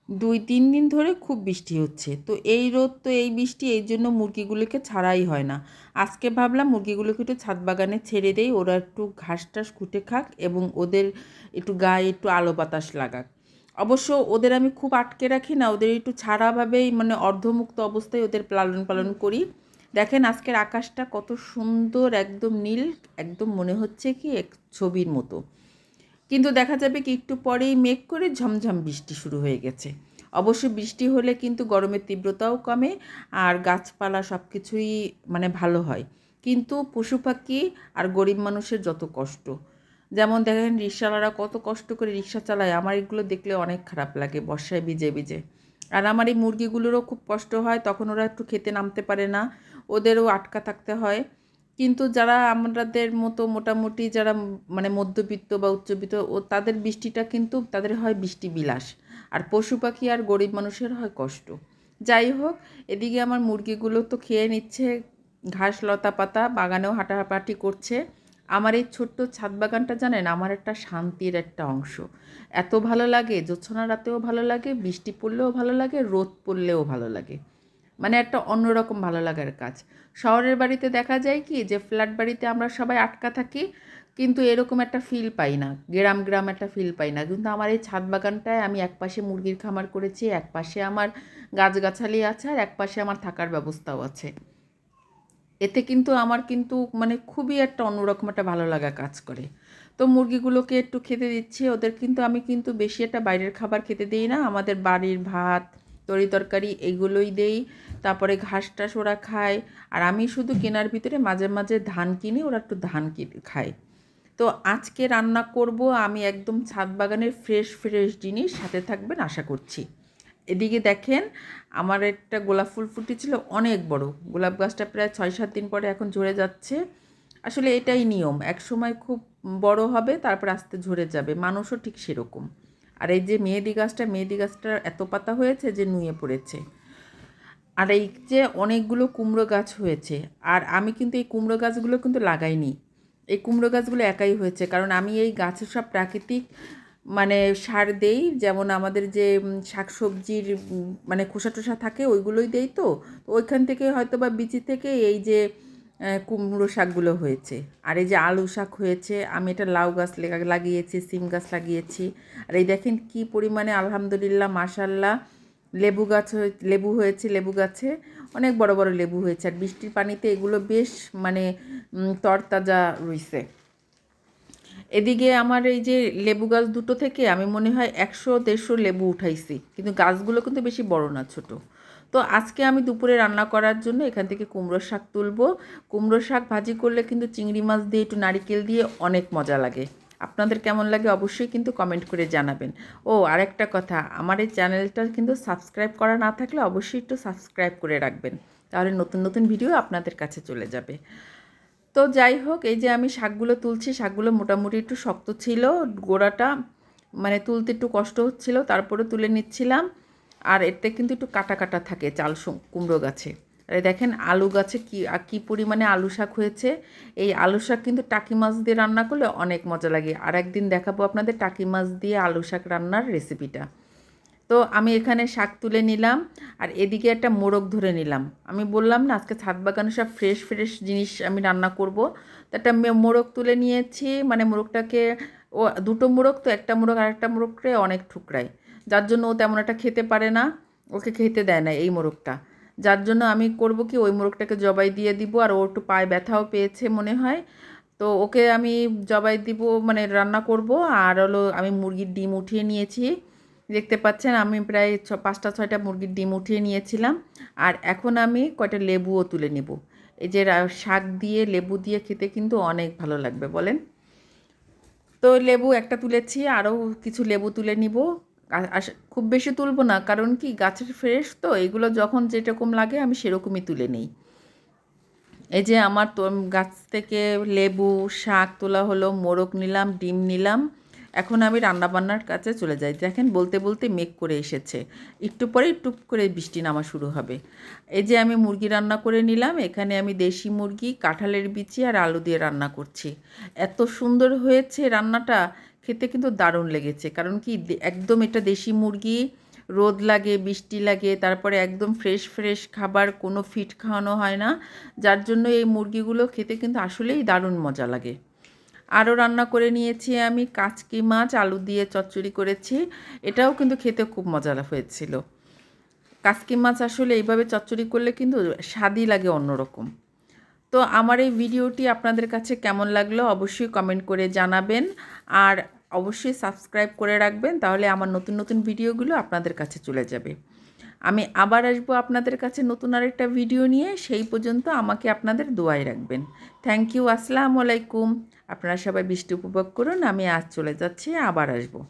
2-3 দিন ধরে খুব বৃষ্টি হচ্ছে। তো এই রোদ তো এই বৃষ্টি এই জন্য মুরগিগুলোকে ছাড়াই হয় না। আজকে ভাবলাম মুরগিগুলোকে একটু ছাদ বাগানে ছেড়ে দেই, ওরা একটু ঘাস টাস খুঁটে খাক এবং ওদের একটু গায়ে একটু আলো বাতাস লাগাক। অবশ্য ওদের আমি খুব আটকে রাখি না, ওদের একটু ছাড়াভাবেই মানে অর্ধমুক্ত অবস্থায় ওদের লালন পালন করি। দেখেন আজকের আকাশটা কত সুন্দর, একদম নীল, একদম মনে হচ্ছে কি এক ছবির মতো। কিন্তু দেখা যাবে কি একটু পরেই মেঘ করে ঝমঝম বৃষ্টি শুরু হয়ে গেছে। অবশ্য বৃষ্টি হলে কিন্তু গরমের তীব্রতাও কমে আর গাছপালা সব কিছুই মানে ভালো হয়। কিন্তু পশু পাখি আর গরিব মানুষের যত কষ্ট, যেমন দেখেন রিক্সাওয়ালারা কত কষ্ট করে রিক্সা চালায়, আমার এগুলো দেখলে অনেক খারাপ লাগে বর্ষায় ভিজে ভিজে। আর আমার এই মুরগিগুলোরও খুব কষ্ট হয়, তখন ওরা একটু খেতে নামতে পারে না, ওদেরও আটকা থাকতে হয়। কিন্তু যারা আমাদের মতো মোটামুটি যারা মানে মধ্যবিত্ত বা উচ্চবিত্ত, ও তাদের বৃষ্টিটা কিন্তু তাদের হয় বৃষ্টি বিলাস, আর পশু পাখি আর গরিব মানুষের হয় কষ্ট। যাই হোক, এদিকে আমার মুরগিগুলো তো খেয়ে নিচ্ছে ঘাস লতা পাতা, বাগানেও হাঁটাহাঁটি করছে। আমার এই ছোট্ট ছাদ বাগানটা জানেন আমার একটা শান্তির একটা অংশ। এত ভালো লাগে, জ্যোৎস্না রাতেও ভালো লাগে, বৃষ্টি পড়লেও ভালো লাগে, রোদ পড়লেও ভালো লাগে। মানে একটা অন্যরকম ভালো লাগার কাজ। শহরের বাড়িতে দেখা যায় কি যে ফ্ল্যাট বাড়িতে আমরা সবাই আটকা থাকি, কিন্তু এরকম একটা ফিল পাই না, গ্রাম গ্রাম একটা ফিল পাই না। কিন্তু আমার এই ছাদ বাগানটায় আমি একপাশে মুরগির খামার করেছি, একপাশে আমার গাছগাছালি আছে, আর একপাশে আমার থাকার ব্যবস্থাও আছে। এতে কিন্তু আমার কিন্তু মানে খুবই একটা অন্যরকম একটা ভালো লাগা কাজ করে। তো মুরগিগুলোকে একটু খেতে দিচ্ছি, ওদের কিন্তু আমি কিন্তু বেশি একটা বাইরের খাবার খেতে দিই না, আমাদের বাড়ির ভাত তরি তরকারি এগুলোই দেই। তারপরে ঘাস টাস ওরা খায়। আর আমি শুধু কেনার ভিতরে মাঝে মাঝে ধান কিনি, ওরা একটু ধান কিনে খায়। তো আজকে রান্না করব আমি একদম ছাদ বাগানের ফ্রেশ ফ্রেশ জিনিস, সাথে থাকবেন আশা করছি। এদিকে দেখেন আমার একটা গোলাপ ফুল ফুটেছিল অনেক বড়, গোলাপ গাছটা প্রায় 6-7 দিন পরে এখন ঝরে যাচ্ছে। আসলে এটাই নিয়ম, এক সময় খুব বড় হবে তারপর আস্তে ঝরে যাবে, মানুষও ঠিক সেরকম। আর এই যে মেহেদি গাছটার এত পাতা হয়েছে যে নুয়ে পড়েছে। আর এই যে অনেকগুলো কুমড়ো গাছ হয়েছে, আর আমি কিন্তু এই কুমড়ো গাছগুলো কিন্তু লাগাইনি, এই কুমড়ো গাছগুলো একাই হয়েছে, কারণ আমি এই গাছের সব প্রাকৃতিক মানে সার দেই, যেমন আমাদের যে শাকসবজির মানে খোসা টোসা থাকে ওইগুলোই দেই। তো তো ওইখান থেকে হয়তো বা বিচি থেকে এই যে কুমড়ো শাকগুলো হয়েছে। আর এই যে আলু শাক হয়েছে, আমি এটা লাউ গাছ লাগিয়েছি, সিম গাছ লাগিয়েছি। আর এই দেখেন কি পরিমাণে আলহামদুলিল্লাহ মাশাল্লাহ লেবু হয়েছে, লেবু গাছে অনেক বড় বড় লেবু হয়েছে, আর বৃষ্টির পানিতে এগুলো বেশ মানে তরতাজা রইছে। এদিকে আমার এই যে লেবু গাছ দুটো থেকে আমি মনে হয় 100-150 লেবু উঠাইছি, কিন্তু গাছগুলো কিন্তু বেশি বড় না, ছোট। তো আজকে আমি দুপুরে রান্না করার জন্য এখান থেকে কুমড়োর শাক তুলবো। কুমড়োর শাক ভাজি করলে কিন্তু চিংড়ি মাছ দিয়ে একটু নারিকেল দিয়ে অনেক মজা লাগে। আপনাদের কেমন লাগে অবশ্যই কিন্তু কমেন্ট করে জানাবেন। ও আরেকটা কথা, আমার এই চ্যানেলটা কিন্তু সাবস্ক্রাইব করা না থাকলে অবশ্যই একটু সাবস্ক্রাইব করে রাখবেন, তাহলে নতুন নতুন ভিডিও আপনাদের কাছে চলে যাবে। তো যাই হোক, এই যে আমি শাকগুলো তুলছি, শাকগুলো মোটামুটি একটু শক্ত ছিল, গোড়াটা মানে তুলতে একটু কষ্ট হচ্ছিল, তারপরে তুলে নিচ্ছিলাম। আর এতে কিন্তু একটু কাটা কাটা থাকে কুমড়ো গাছে। আর এই দেখেন আলু গাছে কি পরিমাণে আলু শাক হয়েছে। এই আলু শাক কিন্তু টাকি মাছ দিয়ে রান্না করলে অনেক মজা লাগে, আর একদিন দেখাবো আপনাদের টাকি মাছ দিয়ে আলু শাক রান্নার রেসিপিটা। তো আমি এখানে শাক তুলে নিলাম, আর এদিকে একটা মোরগ ধরে নিলাম। আমি বললাম না আজকে ছাদ বাগানে সব ফ্রেশ ফ্রেশ জিনিস আমি রান্না করব। তো একটা মোরগ তুলে নিয়েছি, মানে মোরগটাকে, ও দুটো মোরগ তো, একটা মোরগ আর একটা মোরগকে অনেক ঠুকরায়, যার জন্য ও তেমন একটা খেতে পারে না, ওকে খেতে দেয় না এই মোরগটা। যার জন্য আমি করব কি ওই মোরগটাকে জবাই দিয়ে দিব, আর ও একটু পায়ে ব্যথাও পেয়েছে মনে হয়। তো ওকে আমি জবাই দিব মানে রান্না করব। আর হলো আমি মুরগির ডিম উঠিয়ে নিয়েছি, দেখতে পাচ্ছেন আমি প্রায় 5টা-6টা মুরগির ডিম উঠিয়ে নিয়েছিলাম। আর এখন আমি কয়টা লেবুও তুলে নেব। এই যে শাক দিয়ে লেবু দিয়ে খেতে কিন্তু অনেক ভালো লাগবে বলেন। তো লেবু একটা তুলেছি, আরও কিছু লেবু তুলে নিব। খুব বেশি তুলব না, কারণ কি গাছের ফ্রেশ তো, এগুলো যখন যেরকম লাগে আমি সেরকমই তুলে নিই। এই যে আমার তো গাছ থেকে লেবু শাক তোলা হলো, মোরগ নিলাম, ডিম নিলাম। এখন আমি রান্নাবান্নার কাছে চলে যাই। দেখেন বলতে বলতে মেঘ করে এসেছে, একটু পরেই টুপ করে বৃষ্টি নামা শুরু হবে। এই যে আমি মুরগি রান্না করে নিলাম, এখানে আমি দেশি মুরগি কাঁঠালের বিচি আর আলু দিয়ে রান্না করছি। এত সুন্দর হয়েছে রান্নাটা, খেতে কিন্তু দারুণ লেগেছে। কারণ কি একদম এটা দেশি মুরগি, রোদ লাগে, বৃষ্টি লাগে, তারপরে একদম ফ্রেশ ফ্রেশ খাবার, কোনো ফিট খাওয়ানো হয় না, যার জন্য এই মুরগিগুলো খেতে কিন্তু আসলেই দারুণ মজা লাগে। আরও রান্না করে নিয়েছি আমি কাচকি মাছ আলু দিয়ে চচ্চড়ি করেছি, এটাও কিন্তু খেতে খুব মজা হয়েছিল। কাচকি মাছ আসলে এইভাবে চচ্চড়ি করলে কিন্তু স্বাদই লাগে অন্যরকম। তো আমার এই ভিডিওটি আপনাদের কাছে কেমন লাগলো অবশ্যই কমেন্ট করে জানাবেন, আর অবশ্যই সাবস্ক্রাইব করে রাখবেন, তাহলে আমার নতুন নতুন ভিডিওগুলো আপনাদের কাছে চলে যাবে। আমি আবার আসবো আপনাদের কাছে নতুন আরেকটা ভিডিও নিয়ে, সেই পর্যন্ত আমাকে আপনাদের দোয়ায় রাখবেন। থ্যাংক ইউ, আসসালামু আলাইকুম। আপনারা সবাই বৃষ্টি উপভোগ করুন, আমি আজ চলে যাচ্ছি, আবার আসবো।